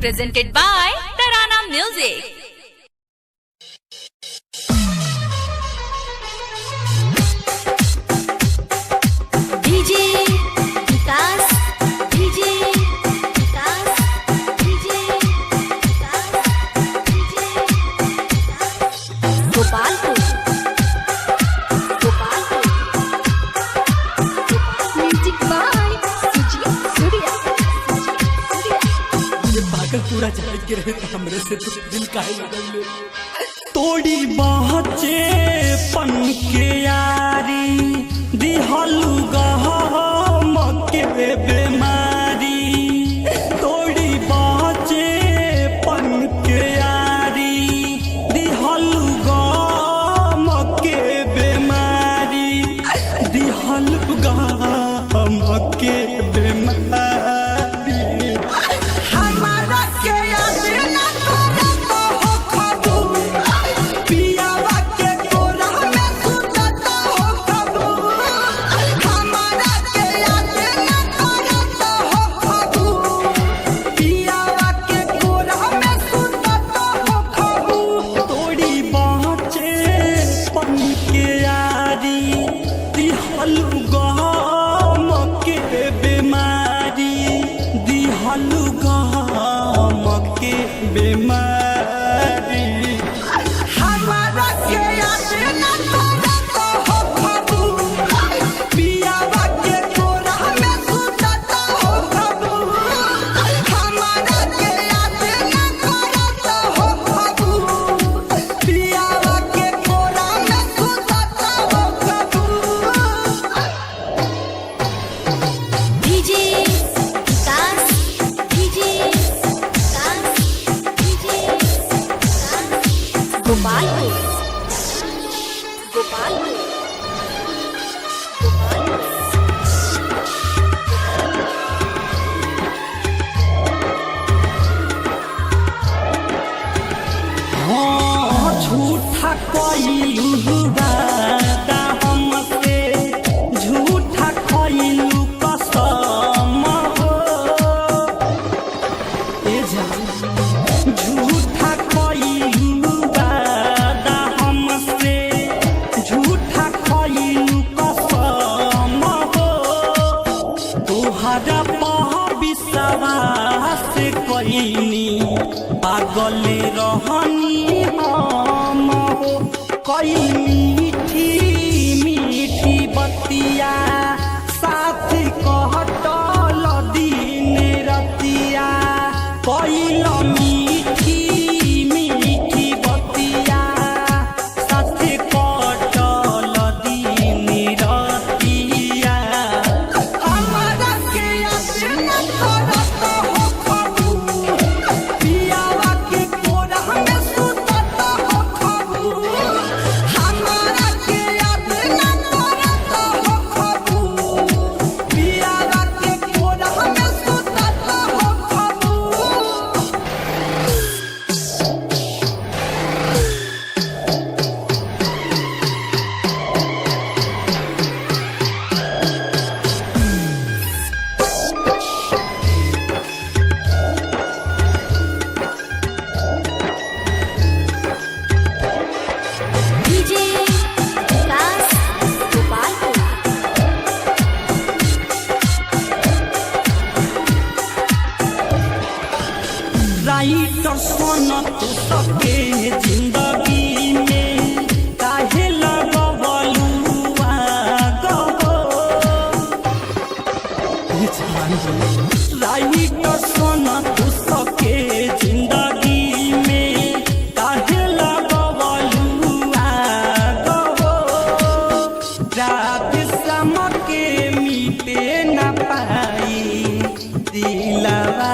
presented by Tarana Music. DJ Vikas, DJ Vikas, DJ Vikas, DJ Vikas. Gopalpur, Gopalpur, music by Sujit Surya. ये पागल पूरा जाग के रहे तो हमरे से तो दिल काहे लगल ले तोड़ी बहचे पन के यारी दिहलु गहम के बेमारी तोड़ी बहचे पन के यारी दिहलु गहम के बेमारी दिहलु गहम के बेमारी Gopalpur, Gopalpur, हाँ झूठा कइलू वादा हमसे झूठा कइलू कसम हो ए जान झूठा कइलू वादा हमसे झूठा कइलू कसम हो तोहरा पर विश्वास कइनी पागल रहनी हम हो कई मीठी मीठी बतिया साथ कहतल दिन रतिया कैल मीठी मीठी बतिया साथ कहतल दिन रतिया हमारा के अपना करत हो खबू पियावा के कोरा में सुतत हो खबू हमारा के अपना करत हो खबू पियावा के कोरा में सुतत हो खबू DJ Vikas, Gopalpur, राइटर सोनत सके जिंदगी में काहे लगवलू आगो राइटर सोनत सके जिंदगी में काहे लगवलू आगो रात सम के मीटे न पाई दिलवा